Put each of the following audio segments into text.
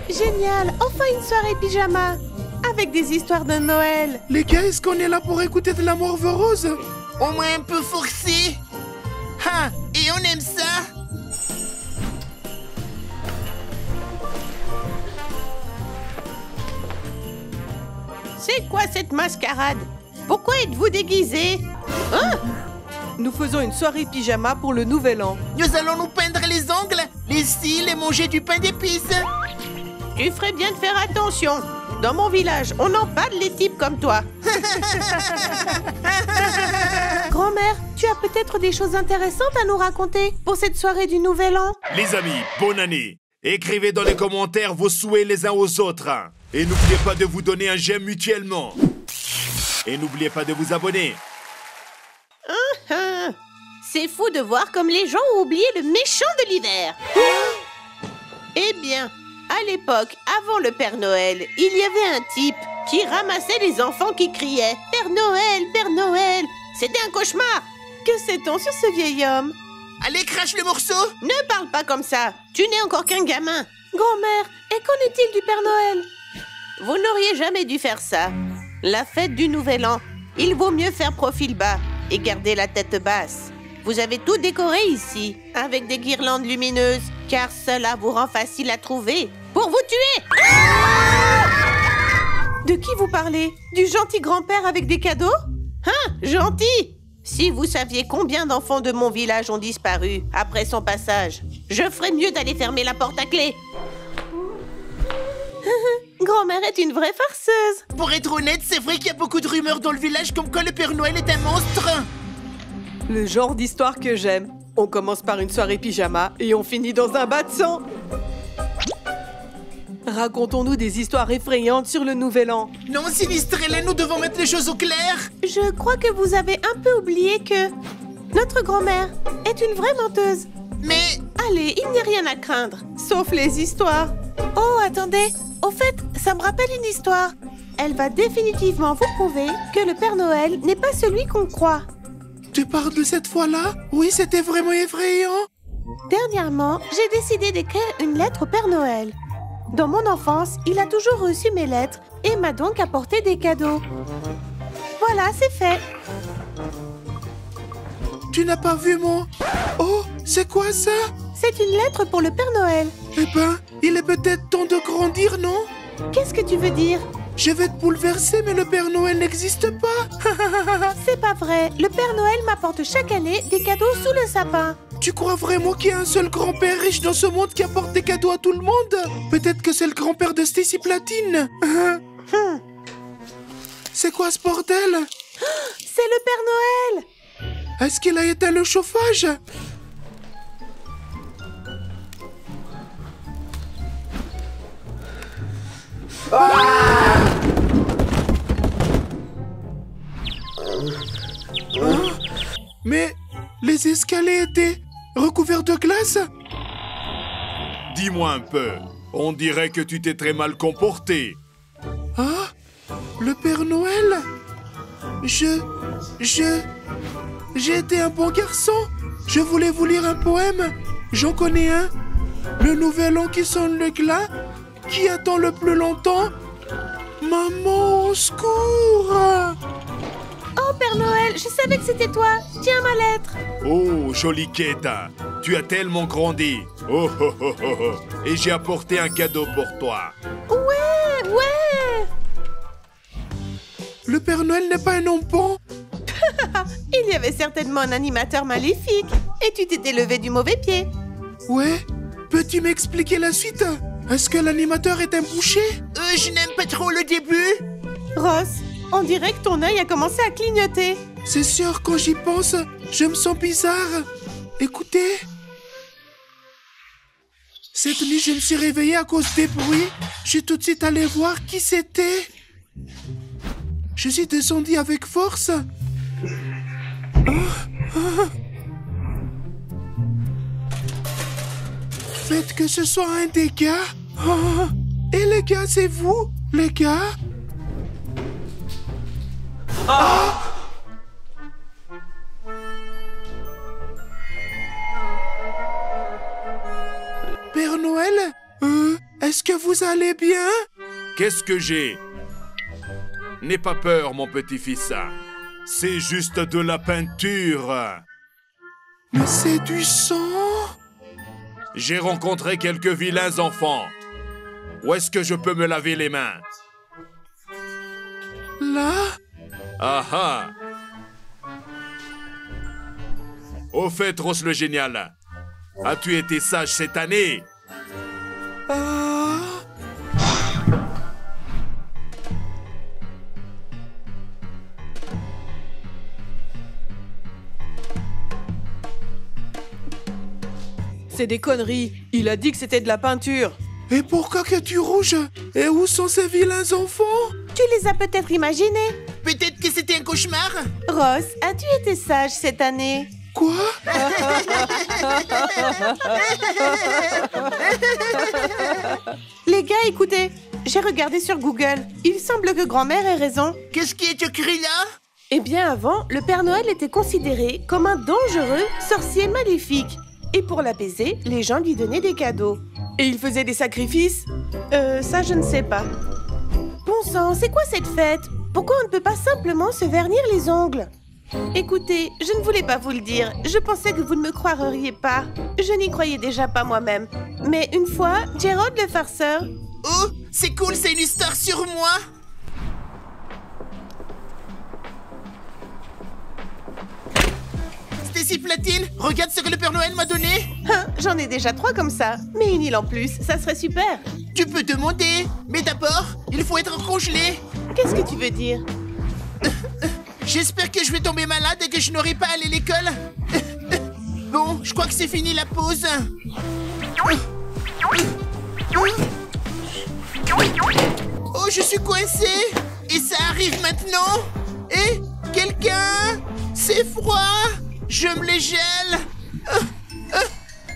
Génial, enfin une soirée pyjama avec des histoires de Noël. Les gars, est-ce qu'on est là pour écouter de la morve rose? Au moins un peu forcé. Ah, et on aime ça. C'est quoi cette mascarade? Pourquoi êtes-vous déguisés? Hein? Nous faisons une soirée pyjama pour le nouvel an. Nous allons nous peindre les ongles, les cils et manger du pain d'épices. Tu ferais bien de faire attention. Dans mon village, on empale les types comme toi. Grand-mère, tu as peut-être des choses intéressantes à nous raconter pour cette soirée du Nouvel An? Les amis, bonne année! Écrivez dans les commentaires vos souhaits les uns aux autres. Et n'oubliez pas de vous donner un j'aime mutuellement. Et n'oubliez pas de vous abonner. C'est fou de voir comme les gens ont oublié le méchant de l'hiver. Eh bien, à l'époque, avant le Père Noël, il y avait un type qui ramassait les enfants qui criaient « Père Noël, Père Noël !» C'était un cauchemar. Que sait-on sur ce vieil homme? Allez, crache le morceau. Ne parle pas comme ça. Tu n'es encore qu'un gamin. Grand-mère, et qu'en est-il du Père Noël? Vous n'auriez jamais dû faire ça. La fête du Nouvel An, il vaut mieux faire profil bas et garder la tête basse. Vous avez tout décoré ici, avec des guirlandes lumineuses, car cela vous rend facile à trouver pour vous tuer. De qui vous parlez? Du gentil grand-père avec des cadeaux? Hein, gentil? Si vous saviez combien d'enfants de mon village ont disparu après son passage, je ferais mieux d'aller fermer la porte à clé. Grand-mère est une vraie farceuse. Pour être honnête, c'est vrai qu'il y a beaucoup de rumeurs dans le village comme quoi le Père Noël est un monstre. Le genre d'histoire que j'aime. On commence par une soirée pyjama et on finit dans un bain de sang. Racontons-nous des histoires effrayantes sur le Nouvel An. Non, Sinistrella, nous devons mettre les choses au clair. Je crois que vous avez un peu oublié que notre grand-mère est une vraie menteuse. Mais... Allez, il n'y a rien à craindre, sauf les histoires. Oh, attendez. Au fait, ça me rappelle une histoire. Elle va définitivement vous prouver que le Père Noël n'est pas celui qu'on croit. Tu parles de cette fois-là? Oui, c'était vraiment effrayant. Dernièrement, j'ai décidé d'écrire une lettre au Père Noël. Dans mon enfance, il a toujours reçu mes lettres et m'a donc apporté des cadeaux. Voilà, c'est fait. Tu n'as pas vu mon... Oh, c'est quoi ça? C'est une lettre pour le Père Noël. Eh ben, il est peut-être temps de grandir, non? Qu'est-ce que tu veux dire? Je vais te bouleverser, mais le Père Noël n'existe pas. C'est pas vrai. Le Père Noël m'apporte chaque année des cadeaux sous le sapin. Tu crois vraiment qu'il y a un seul grand-père riche dans ce monde qui apporte des cadeaux à tout le monde? Peut-être que c'est le grand-père de Stacy Platine. C'est quoi ce bordel? C'est le Père Noël. Est-ce qu'il a éteint le chauffage? Mais les escaliers étaient recouverts de glace? Dis-moi un peu. On dirait que tu t'es très mal comporté. Ah, le Père Noël? J'ai été un bon garçon. Je voulais vous lire un poème. J'en connais un. Le nouvel an qui sonne le glas. Qui attend le plus longtemps? Maman, au secours! Oh, Père Noël, je savais que c'était toi. Tiens ma lettre. Oh, jolie Keta, tu as tellement grandi. Oh, oh, oh, oh, oh. Et j'ai apporté un cadeau pour toi. Ouais, ouais. Le Père Noël n'est pas un homme bon? Il y avait certainement un animateur maléfique. Et tu t'étais levé du mauvais pied. Ouais. Peux-tu m'expliquer la suite? Est-ce que l'animateur est un boucher? Je n'aime pas trop le début. Ross, on dirait que ton œil a commencé à clignoter. C'est sûr, quand j'y pense, je me sens bizarre. Écoutez. Cette nuit, je me suis réveillé à cause des bruits. Je suis tout de suite allé voir qui c'était. Je suis descendu avec force. Faites que ce soit un des gars. Oh. Et les gars, c'est vous, les gars? Ah! Père Noël? Est-ce que vous allez bien? Qu'est-ce que j'ai? N'aie pas peur, mon petit-fils. C'est juste de la peinture. Mais c'est du sang? J'ai rencontré quelques vilains enfants. Où est-ce que je peux me laver les mains? Là? Ah ah! Au fait, Rose le génial, as-tu été sage cette année? Ah. C'est des conneries. Il a dit que c'était de la peinture. Et pourquoi qu'es-tu rouge? Et où sont ces vilains enfants? Tu les as peut-être imaginés. Peut-être que c'était un cauchemar. Rose, as-tu été sage cette année? Quoi? Les gars, écoutez, j'ai regardé sur Google. Il semble que grand-mère ait raison. Qu'est-ce qui est écrit là? Eh bien avant, le Père Noël était considéré comme un dangereux sorcier maléfique. Et pour l'apaiser, les gens lui donnaient des cadeaux. Et il faisait des sacrifices? Ça je ne sais pas. Bon sang, c'est quoi cette fête? Pourquoi on ne peut pas simplement se vernir les ongles? Écoutez, je ne voulais pas vous le dire. Je pensais que vous ne me croiriez pas. Je n'y croyais déjà pas moi-même. Mais une fois, Gerald le farceur... Oh, c'est cool, c'est une histoire sur moi. Stacy Platine, regarde ce que le Père Noël m'a donné. Hein, j'en ai déjà 3 comme ça. Mais une île en plus, ça serait super. Tu peux demander, mais d'abord, il faut être congelé. Qu'est-ce que tu veux dire? J'espère que je vais tomber malade et que je n'aurai pas à aller à l'école. Bon, je crois que c'est fini la pause. Oh, je suis coincé. Et ça arrive maintenant. Et quelqu'un? C'est froid. Je me les gèle.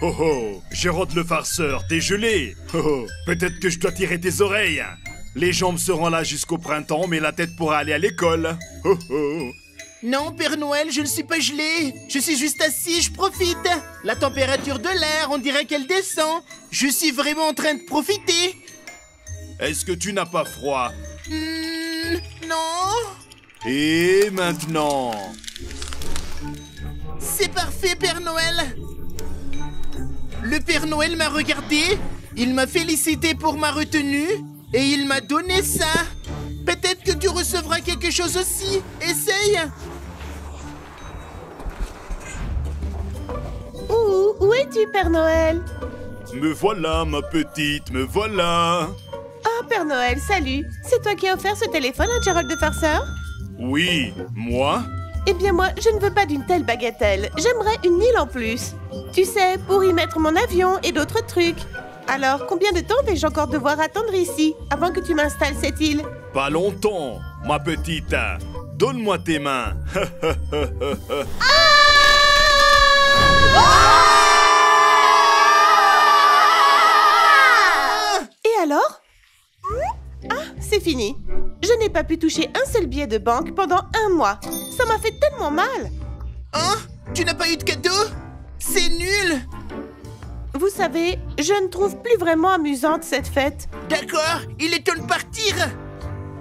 Oh oh, Gérard le farceur, t'es gelé. Oh oh, peut-être que je dois tirer tes oreilles. Les jambes seront là jusqu'au printemps, mais la tête pourra aller à l'école. Oh oh. Non, Père Noël, je ne suis pas gelé. Je suis juste assis, je profite. La température de l'air, on dirait qu'elle descend. Je suis vraiment en train de profiter. Est-ce que tu n'as pas froid? Non. Et maintenant? C'est parfait, Père Noël. Le Père Noël m'a regardé, il m'a félicité pour ma retenue et il m'a donné ça. Peut-être que tu recevras quelque chose aussi. Essaye. Où es-tu, Père Noël? Me voilà, ma petite, me voilà. Oh, Père Noël, salut. C'est toi qui as offert ce téléphone à Gerald de farceur? Oui, moi? Eh bien moi, je ne veux pas d'une telle bagatelle. J'aimerais une île en plus. Tu sais, pour y mettre mon avion et d'autres trucs. Alors, combien de temps vais-je encore devoir attendre ici, avant que tu m'installes cette île? Pas longtemps, ma petite. Donne-moi tes mains. Et alors? Ah, c'est fini. Je n'ai pas pu toucher un seul billet de banque pendant 1 mois. Ça m'a fait tellement mal. Hein? Tu n'as pas eu de cadeau? C'est nul. Vous savez, je ne trouve plus vraiment amusante cette fête. D'accord, il est temps de partir.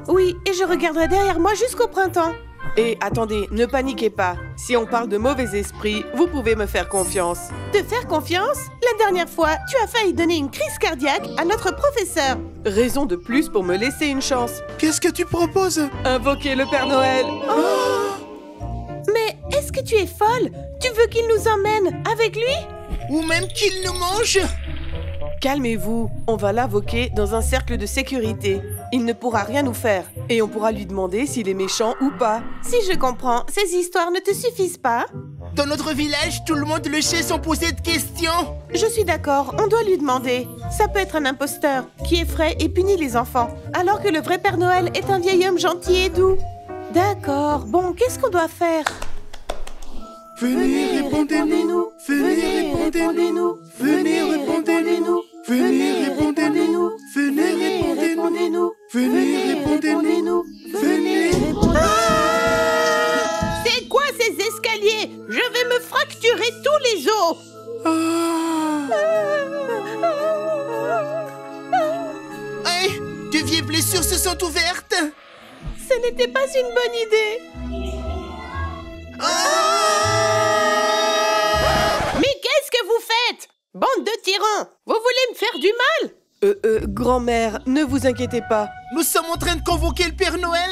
Oui, et je regarderai derrière moi jusqu'au printemps. Et attendez, ne paniquez pas. Si on parle de mauvais esprits, vous pouvez me faire confiance. Te faire confiance? La dernière fois, tu as failli donner une crise cardiaque à notre professeur. Raison de plus pour me laisser une chance. Qu'est-ce que tu proposes? Invoquer le Père Noël. Mais est-ce que tu es folle? Tu veux qu'il nous emmène avec lui? Ou même qu'il nous mange. Calmez-vous, on va l'invoquer dans un cercle de sécurité. Il ne pourra rien nous faire. Et on pourra lui demander s'il est méchant ou pas. Si je comprends, ces histoires ne te suffisent pas? Dans notre village, tout le monde le sait sans poser de questions. Je suis d'accord, on doit lui demander. Ça peut être un imposteur qui effraie et punit les enfants, alors que le vrai Père Noël est un vieil homme gentil et doux. D'accord, bon, qu'est-ce qu'on doit faire? Venez, répondez-nous. Venez, répondez-nous. Venez, répondez-nous. Venez, répondez-nous. Venez, répondez-nous. Venez, répondez-nous. Venez. C'est quoi ces escaliers? Je vais me fracturer tous les os. De vieilles blessures se sont ouvertes. Ce n'était pas une bonne idée. Mais qu'est-ce que vous faites? Bande de tyrans! Vous voulez me faire du mal? Grand-mère, ne vous inquiétez pas. Nous sommes en train de convoquer le Père Noël.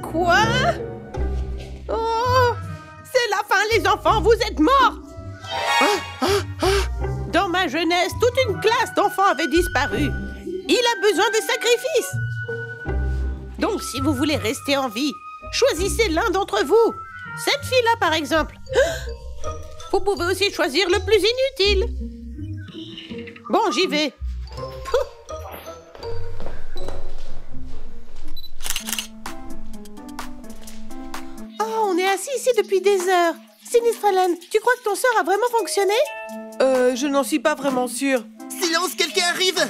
Quoi? Oh! C'est la fin, les enfants, vous êtes morts! Dans ma jeunesse, toute une classe d'enfants avait disparu. Il a besoin de sacrifices. Donc, si vous voulez rester en vie, choisissez l'un d'entre vous. Cette fille-là, par exemple. Vous pouvez aussi choisir le plus inutile. Bon, j'y vais. Oh, on est assis ici depuis des heures. Sinistralen, tu crois que ton sort a vraiment fonctionné? Je n'en suis pas vraiment sûre. Silence, quelqu'un arrive.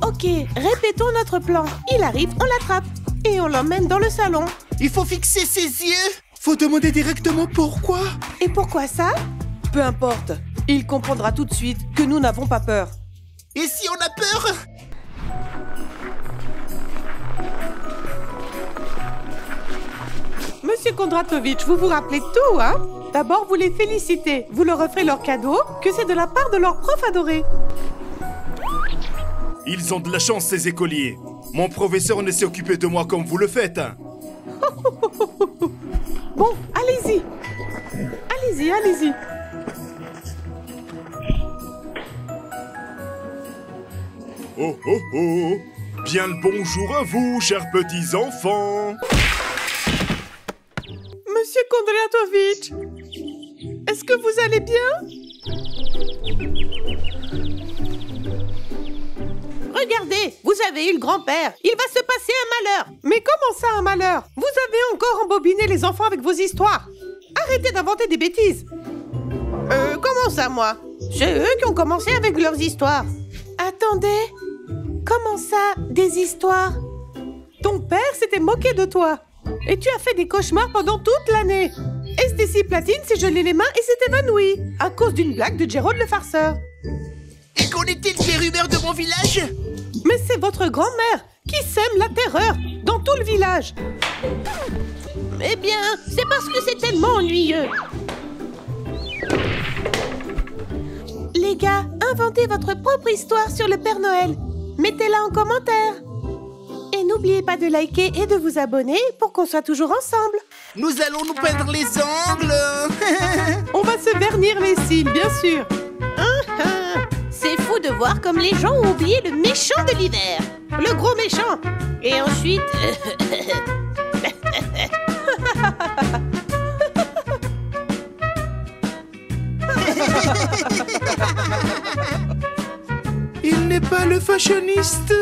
Ok, répétons notre plan. Il arrive, on l'attrape. Et on l'emmène dans le salon. Il faut fixer ses yeux. Faut demander directement pourquoi. Et pourquoi ça? Peu importe. Il comprendra tout de suite que nous n'avons pas peur. Et si on a peur? Monsieur Kondratovitch, vous vous rappelez de tout, hein? D'abord, vous les félicitez. Vous leur offrez leur cadeau, que c'est de la part de leur prof adoré. Ils ont de la chance, ces écoliers. Mon professeur ne s'est occupé de moi comme vous le faites. Bon, allez-y. Allez-y, allez-y. Oh oh oh! Bien le bonjour à vous, chers petits enfants! Monsieur Kondratovitch, est-ce que vous allez bien? Regardez, vous avez eu le grand-père. Il va se passer un malheur. Mais comment ça, un malheur? Vous avez encore embobiné les enfants avec vos histoires. Arrêtez d'inventer des bêtises. Comment ça, moi? C'est eux qui ont commencé avec leurs histoires. Attendez. Comment ça, des histoires? Ton père s'était moqué de toi. Et tu as fait des cauchemars pendant toute l'année. Estécie Platine s'est gelé les mains et s'est évanouie à cause d'une blague de Jérôme le farceur. Et connaît-il les rumeurs de mon village? Mais c'est votre grand-mère qui sème la terreur dans tout le village. Eh bien, c'est parce que c'est tellement ennuyeux. Les gars, inventez votre propre histoire sur le Père Noël. Mettez-la en commentaire. Et n'oubliez pas de liker et de vous abonner pour qu'on soit toujours ensemble. Nous allons nous peindre les ongles. On va se vernir les cils, bien sûr. C'est fou de voir comme les gens ont oublié le méchant de l'hiver. Le gros méchant. Et ensuite... Il n'est pas le fashioniste.